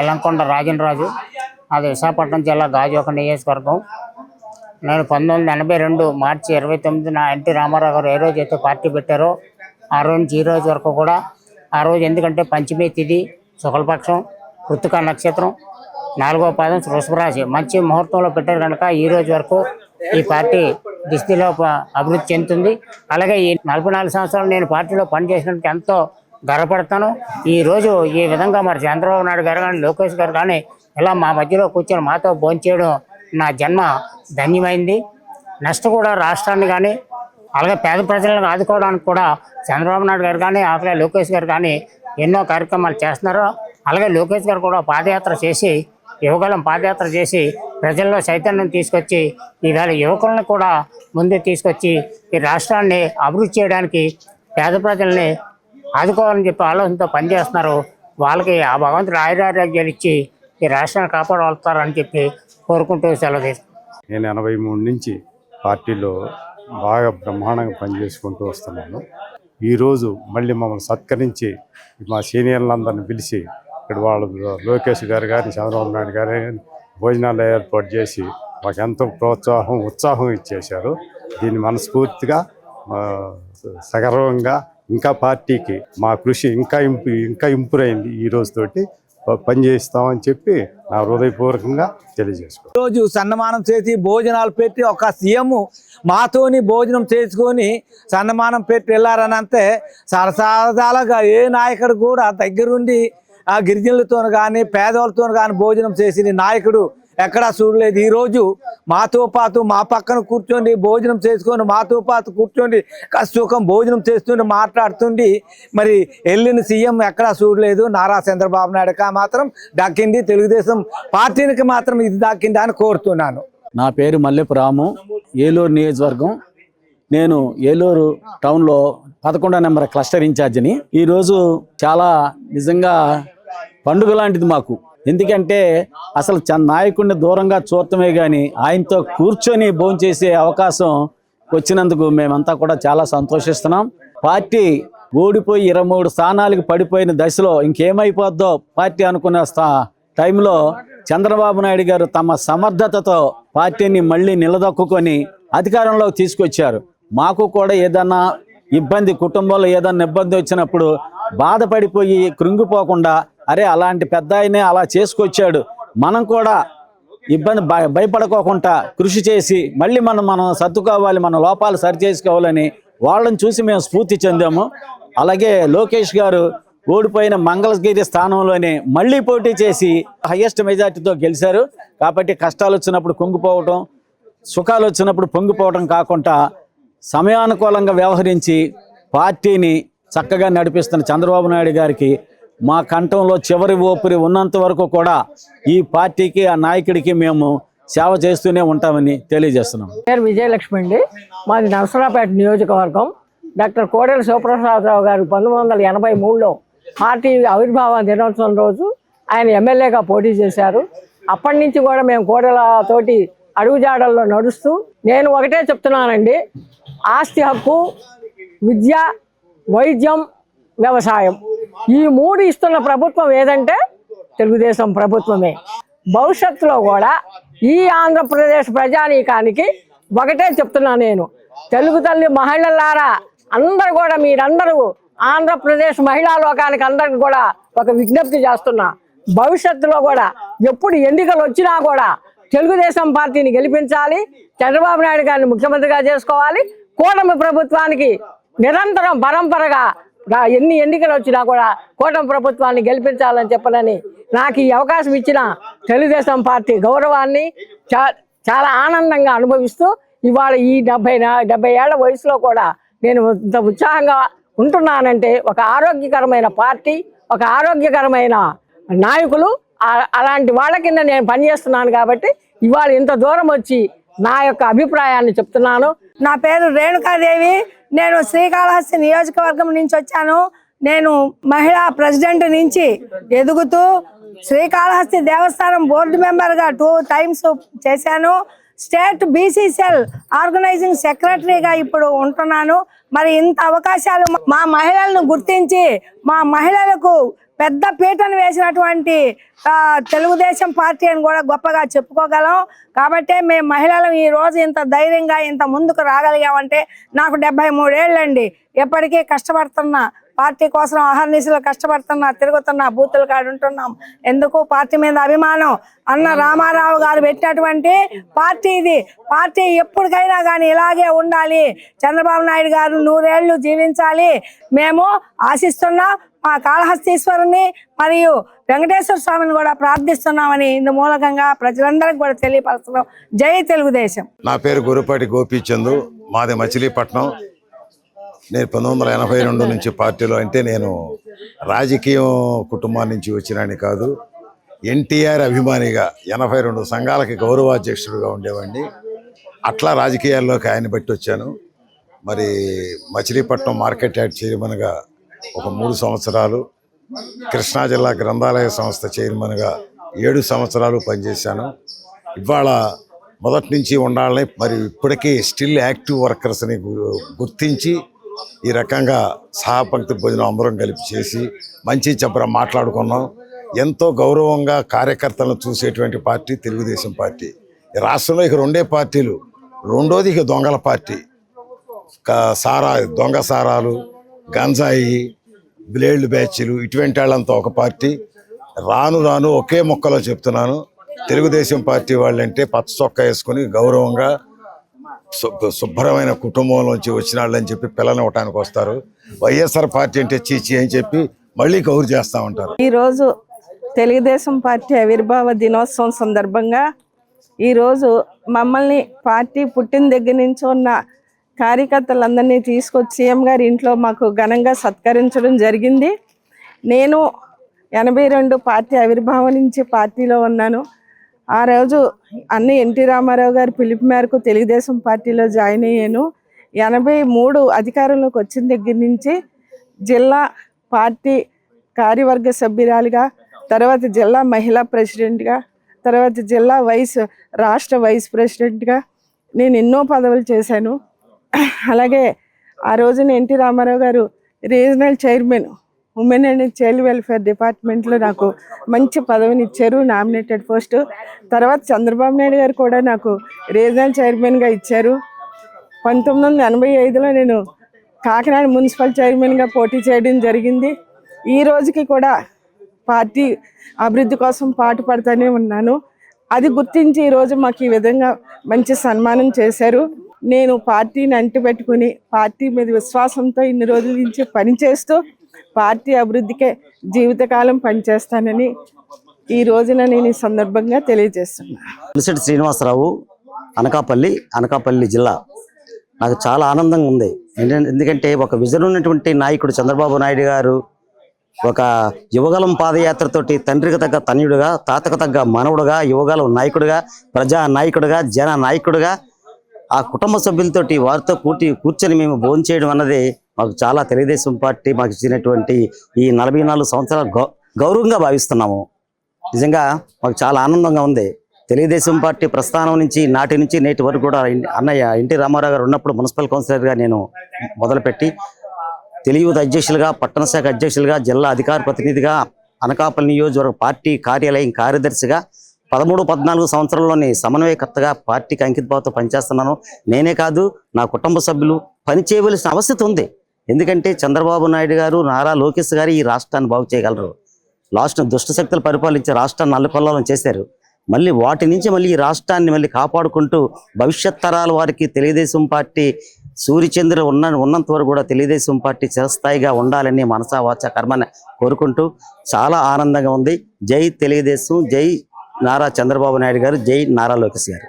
ఎల్లంకొండ రాజు అది విశాఖపట్నం జిల్లా గాజువాక నియోజకవర్గం. నేను 1982 మార్చి 29న ఎన్టీ రామారావు గారు ఏ రోజు అయితే పార్టీ పెట్టారో ఆ రోజు నుంచి ఈ రోజు వరకు కూడా ఆ రోజు ఎందుకంటే పంచమి తిథి శుక్లపక్షం కృత్తికా నక్షత్రం 4వ పాదం వృషభరాశి మంచి ముహూర్తంలో పెట్టారు కనుక ఈ రోజు వరకు ఈ పార్టీ దిశలో అభివృద్ధి చెందుతుంది. అలాగే ఈ 44 సంవత్సరాలు నేను పార్టీలో పనిచేసినందుకు ఎంతో గర్వపడతాను. ఈరోజు ఈ విధంగా మరి చంద్రబాబు నాయుడు గారు కానీ లోకేష్ గారు కానీ ఇలా మా మధ్యలో కూర్చొని మాతో భోంచేయడం నా జన్మ ధన్యమైంది. నెక్స్ట్ కూడా రాష్ట్రాన్ని కానీ అలాగే పేద ప్రజలను ఆదుకోవడానికి కూడా చంద్రబాబు నాయుడు గారు కానీ అలాగే లోకేష్ గారు కానీ ఎన్నో కార్యక్రమాలు చేస్తున్నారు. అలాగే లోకేష్ గారు కూడా పాదయాత్ర చేసి యువకులను పాదయాత్ర చేసి ప్రజల్లో చైతన్యం తీసుకొచ్చి ఈవేళ యువకులను కూడా ముందుకు తీసుకొచ్చి ఈ రాష్ట్రాన్ని అభివృద్ధి చేయడానికి పేద ప్రజల్ని ఆదుకోవాలని చెప్పి ఆలోచనతో పనిచేస్తున్నారు. వాళ్ళకి ఆ భగవంతుడు ఆయురారోగ్యాలు ఇచ్చి ఈ రాష్ట్రాన్ని కాపాడగలుగుతారని చెప్పి కోరుకుంటూ సెలవు తీసుకుంటాను. నేను 83 నుంచి పార్టీలో బాగా బ్రహ్మాండంగా పనిచేసుకుంటూ వస్తున్నాను. ఈరోజు మళ్ళీ మమ్మల్ని సత్కరించి మా సీనియర్లందరిని పిలిచి ఇక్కడ వాళ్ళు లోకేష్ గారు కానీ చంద్రబాబు నాయుడు గారు భోజనాలు ఏర్పాటు చేసి మాకు ఎంతో ఉత్సాహం ఇచ్చేశారు. దీన్ని మనస్ఫూర్తిగా సగర్వంగా ఇంకా పార్టీకి మా కృషి ఇంకా ఇంప్రూవ్ అయింది. ఈ రోజుతోటి పనిచేస్తామని చెప్పి నా హృదయపూర్వకంగా తెలియజేసుకో. రోజు సన్మానం చేసి భోజనాలు పెట్టి ఒక సీఎం మాతోని భోజనం చేసుకొని సన్మానం పెట్టి వెళ్ళారని అంతే సరసాలుగా ఏ నాయకుడు కూడా దగ్గరుండి ఆ గిరిజనులతో కానీ పేదవాళ్ళతో కానీ భోజనం చేసిన నాయకుడు ఎక్కడా చూడలేదు. ఈరోజు మాతో పాటు మా పక్కన కూర్చోండి భోజనం చేసుకొని మాతో పాటు కూర్చోండి సుఖం భోజనం చేస్తుండి మాట్లాడుతుండి మరి వెళ్ళిన సీఎం ఎక్కడా చూడలేదు. నారా చంద్రబాబు నాయుడుగా మాత్రం దక్కింది, తెలుగుదేశం పార్టీకి మాత్రం ఇది దక్కింది అని కోరుతున్నాను. నా పేరు మల్లెపు రాము, ఏలూరు నియోజకవర్గం. నేను ఏలూరు టౌన్లో 11వ నెంబర్ క్లస్టర్ ఇన్ఛార్జిని. ఈరోజు చాలా నిజంగా పండుగ లాంటిది మాకు. ఎందుకంటే అసలు నాయకుడిని దూరంగా చూడటమే కానీ ఆయనతో కూర్చొని భోంచేసే అవకాశం వచ్చినందుకు మేమంతా కూడా చాలా సంతోషిస్తున్నాం. పార్టీ ఓడిపోయి 23 స్థానాలకు పడిపోయిన దశలో ఇంకేమైపోద్దో పార్టీ అనుకునే టైంలో చంద్రబాబు నాయుడు గారు తమ సమర్థతతో పార్టీని మళ్ళీ నిలదొక్కుని అధికారంలోకి తీసుకొచ్చారు. మాకు కూడా ఏదన్నా ఇబ్బంది, కుటుంబంలో ఏదన్నా ఇబ్బంది వచ్చినప్పుడు బాధపడిపోయి కృంగిపోకుండా అరే అలాంటి పెద్ద ఆయనే అలా చేసుకొచ్చాడు, మనం కూడా ఇబ్బంది భయపడుకోకుండా కృషి చేసి మళ్ళీ మనం సర్దుకోవాలి, మన లోపాలు సరి చేసుకోవాలని వాళ్ళని చూసి మేము స్ఫూర్తి చెందాము. అలాగే లోకేష్ గారు ఓడిపోయిన మంగళగిరి స్థానంలోనే మళ్ళీ పోటీ చేసి హైయెస్ట్ మెజార్టీతో గెలిచారు. కాబట్టి కష్టాలు వచ్చినప్పుడు కుంగిపోవటం, సుఖాలు వచ్చినప్పుడు పొంగిపోవటం కాకుండా సమయానుకూలంగా వ్యవహరించి పార్టీని చక్కగా నడిపిస్తున్న చంద్రబాబు నాయుడు గారికి మా కంఠంలో చివరి ఊపిరి ఉన్నంత వరకు కూడా ఈ పార్టీకి ఆ నాయకుడికి మేము సేవ చేస్తూనే ఉంటామని తెలియజేస్తున్నాం. పేరు విజయలక్ష్మి అండి. మాది నరసరావుపేట నియోజకవర్గం. డాక్టర్ కోడెల శివప్రసాదరావు గారు 1983లో పార్టీ ఆవిర్భావ దినోత్సవం రోజు ఆయన ఎమ్మెల్యేగా పోటీ చేశారు. అప్పటి నుంచి కూడా మేము కోడెలతోటి అడుగుజాడల్లో నడుస్తూ నేను ఒకటే చెప్తున్నానండి, ఆస్తి హక్కు, విద్య, వైద్యం, వ్యవసాయం ఈ 3 ఇస్తున్న ప్రభుత్వం ఏదంటే తెలుగుదేశం ప్రభుత్వమే. భవిష్యత్తులో కూడా ఈ ఆంధ్రప్రదేశ్ ప్రజానీకానికి ఒకటే చెప్తున్నా, నేను తెలుగు తల్లి మహిళలారా అందరూ కూడా మీరందరూ ఆంధ్రప్రదేశ్ మహిళా లోకానికి అందరికి కూడా ఒక విజ్ఞప్తి చేస్తున్నా, భవిష్యత్తులో కూడా ఎప్పుడు ఎన్నికలు వచ్చినా కూడా తెలుగుదేశం పార్టీని గెలిపించాలి, చంద్రబాబు నాయుడు గారిని ముఖ్యమంత్రిగా చేసుకోవాలి, కూటమి ప్రభుత్వానికి నిరంతరం పరంపరగా ఎన్ని ఎన్నికలు వచ్చినా కూడా కూటమి ప్రభుత్వాన్ని గెలిపించాలని చెప్పనని నాకు ఈ అవకాశం ఇచ్చిన తెలుగుదేశం పార్టీ గౌరవాన్ని చాలా ఆనందంగా అనుభవిస్తూ ఇవాళ ఈ 70 ఏళ్ల వయసులో కూడా నేను ఇంత ఉత్సాహంగా ఉంటున్నానంటే ఒక ఆరోగ్యకరమైన పార్టీ, ఒక ఆరోగ్యకరమైన నాయకులు, అలాంటి వాళ్ళ కింద నేను పనిచేస్తున్నాను. కాబట్టి ఇవాళ ఇంత దూరం వచ్చి నా యొక్క అభిప్రాయాన్ని చెప్తున్నాను. నా పేరు రేణుకాదేవి. నేను శ్రీకాళహస్తి నియోజకవర్గం నుంచి వచ్చాను. నేను మహిళా ప్రెసిడెంట్ నుంచి ఎదుగుతూ శ్రీకాళహస్తి దేవస్థానం బోర్డు మెంబర్గా 2 times చేశాను. స్టేట్ బీసీసీఎల్ ఆర్గనైజింగ్ సెక్రటరీగా ఇప్పుడు ఉంటున్నాను. మరి ఇంత అవకాశాలు మా మహిళలను గుర్తించి మా మహిళలకు పెద్ద పీటను వేసినటువంటి తెలుగుదేశం పార్టీ అని కూడా గొప్పగా చెప్పుకోగలం. కాబట్టే మేము మహిళలు ఈ రోజు ఇంత ధైర్యంగా ఇంత ముందుకు రాగలిగామంటే నాకు 73 ఏళ్ళండి. ఎప్పటికీ కష్టపడుతున్నా, పార్టీ కోసం అహర్నిశలు కష్టపడుతున్నా, తిరుగుతున్నా, బూతుల కాడ ఉంటున్నాం. ఎందుకు? పార్టీ మీద అభిమానం. అన్న రామారావు గారు పెట్టినటువంటి పార్టీ ఇది. పార్టీ ఎప్పటికైనా కానీ ఇలాగే ఉండాలి. చంద్రబాబు నాయుడు గారు 100 ఏళ్ళు జీవించాలి మేము ఆశిస్తున్నాం. మా కాళహస్తీశ్వరుని మరియు వెంకటేశ్వర స్వామిని కూడా ప్రార్థిస్తున్నామని ఇందు మూలకంగా ప్రజలందరికీ కూడా తెలియపరుస్తున్నాం. జై తెలుగుదేశం. నా పేరు గురుపాటి గోపీచందు, మాది మచిలీపట్నం. నేను 1982 నుంచి పార్టీలో, అంటే నేను రాజకీయం కుటుంబం నుంచి వచ్చినాని కాదు, ఎన్టీఆర్ అభిమానిగా 82 సంఘాలకి గౌరవాధ్యక్షుడిగా ఉండేవాడిని. అట్లా రాజకీయాల్లోకి ఆయన బట్టి వచ్చాను. మరి మచిలీపట్నం మార్కెట్ యార్డ్ చైర్మన్గా ఒక 3 సంవత్సరాలు, కృష్ణా జిల్లా గ్రంథాలయ సంస్థ చైర్మన్గా 7 సంవత్సరాలు పనిచేశాను. ఇవాళ మొదటి నుంచి ఉండాలని, మరి ఇప్పటికీ స్టిల్ యాక్టివ్ వర్కర్స్ని గుర్తించి ఈ రకంగా సహపంక్తి భోజనం అందరం కలిపి చేసి మంచి చెప్పర మాట్లాడుకున్నాం. ఎంతో గౌరవంగా కార్యకర్తలను చూసేటువంటి పార్టీ తెలుగుదేశం పార్టీ. ఈ రాష్ట్రంలో ఇక 2 పార్టీలు. రెండోది ఇక దొంగల పార్టీ. దొంగ సారాలు, గంజాయి, బ్లేడ్లు బ్యాచ్లు, ఇటువంటి వాళ్ళంతా ఒక పార్టీ. రాను రాను ఒకే మొక్కలో చెప్తున్నాను, తెలుగుదేశం పార్టీ వాళ్ళంటే పచ్చ చొక్కా వేసుకుని గౌరవంగా శుభ్రమైన కుటుంబంలోంచి వచ్చిన వాళ్ళని చెప్పి పిల్లలు ఇవ్వటానికి వస్తారు. వైఎస్ఆర్ పార్టీ అంటే చీచి అని చెప్పి మళ్ళీ గౌరు చేస్తూ ఉంటారు. ఈరోజు తెలుగుదేశం పార్టీ ఆవిర్భావ దినోత్సవం సందర్భంగా ఈరోజు మమ్మల్ని పార్టీ పుట్టిన దగ్గర నుంచి ఉన్న కార్యకర్తలందరినీ తీసుకొచ్చి సీఎం గారి ఇంట్లో మాకు ఘనంగా సత్కరించడం జరిగింది. నేను 82 పార్టీ ఆవిర్భావం నుంచి పార్టీలో ఉన్నాను. ఆ రోజు అన్న ఎన్టీ రామారావు గారి పిలుపు మేరకు తెలుగుదేశం పార్టీలో జాయిన్ అయ్యాను. 83 అధికారంలోకి వచ్చిన దగ్గర నుంచి జిల్లా పార్టీ కార్యవర్గ సభ్యురాలుగా, తర్వాత జిల్లా మహిళా ప్రెసిడెంట్గా, తర్వాత జిల్లా రాష్ట్ర వైస్ ప్రెసిడెంట్గా నేను ఎన్నో పదవులు చేశాను. అలాగే ఆ రోజున ఎన్టీ రామారావు గారు regional chairman women and child welfare డిపార్ట్మెంట్లో నాకు మంచి పదవిని ఇచ్చారు, నామినేటెడ్ పోస్ట్. తర్వాత చంద్రబాబు నాయుడు గారు కూడా నాకు రీజనల్ చైర్మన్గా ఇచ్చారు. 1985లో నేను కాకినాడ మున్సిపల్ చైర్మన్గా పోటీ చేయడం జరిగింది. ఈ రోజుకి కూడా పార్టీ అభివృద్ధి కోసం పాటుపడుతూనే ఉన్నాను. అది గుర్తించి ఈరోజు మాకు ఈ విధంగా మంచి సన్మానం చేశారు. నేను పార్టీని అంటిపెట్టుకుని పార్టీ మీద విశ్వాసంతో ఇన్ని రోజుల నుంచి పనిచేస్తూ పార్టీ అభివృద్ధికే జీవితకాలం పనిచేస్తానని ఈ రోజున నేను ఈ సందర్భంగా తెలియజేస్తున్నాను. పులిశెట్టి శ్రీనివాసరావు, అనకాపల్లి జిల్లా. నాకు చాలా ఆనందంగా ఉంది. ఎందుకంటే ఒక విజన్ ఉన్నటువంటి నాయకుడు చంద్రబాబు నాయుడు గారు ఒక యువగలం పాదయాత్రతోటి తండ్రికి తగ్గ తనయుడుగా, తాతకు తగ్గ మనవుడుగా, యువగలం నాయకుడుగా, ప్రజా నాయకుడుగా, జన నాయకుడుగా ఆ కుటుంబ సభ్యులతోటి వారితో కూర్చొని మేము భోంచేయడం అన్నది మాకు చాలా తెలుగుదేశం పార్టీ మాకు ఇచ్చినటువంటి ఈ 44 సంవత్సరాల గౌరవంగా భావిస్తున్నాము. నిజంగా మాకు చాలా ఆనందంగా ఉంది. తెలుగుదేశం పార్టీ ప్రస్థానం నుంచి నాటి నుంచి నేటి వరకు కూడా అన్నయ్య ఎన్టీ రామారావు గారు ఉన్నప్పుడు మున్సిపల్ కౌన్సిలర్గా నేను మొదలుపెట్టి తెలుగు అధ్యక్షులుగా, పట్టణ శాఖ అధ్యక్షులుగా, జిల్లా అధికార ప్రతినిధిగా, అనకాపల్లి నియోజకవర్గ పార్టీ కార్యాలయం కార్యదర్శిగా 13-14 సంవత్సరాల్లోని సమన్వయకర్తగా పార్టీకి అంకితభావంతో పనిచేస్తున్నాను. నేనే కాదు, నా కుటుంబ సభ్యులు పనిచేయవలసిన అవసరం ఉంది. ఎందుకంటే చంద్రబాబు నాయుడు గారు, నారా లోకేష్ గారు ఈ రాష్ట్రాన్ని బాగు చేయగలరు. లాస్ట్ దుష్ట శక్తులు పరిపాలించే రాష్ట్రాన్ని నల్లకొల్లాలం చేశారు. మళ్ళీ వాటి నుంచి మళ్ళీ ఈ రాష్ట్రాన్ని మళ్ళీ కాపాడుకుంటూ భవిష్యత్ తరాల వారికి తెలుగుదేశం పార్టీ సూర్యచంద్ర ఉన్నంత వరకు కూడా తెలుగుదేశం పార్టీ చిరస్థాయిగా ఉండాలని మనసా వాచ కర్మని కోరుకుంటూ చాలా ఆనందంగా ఉంది. జై తెలుగుదేశం, జై నారా చంద్రబాబు నాయుడు గారు, జై నారా లోకేష్ గారు.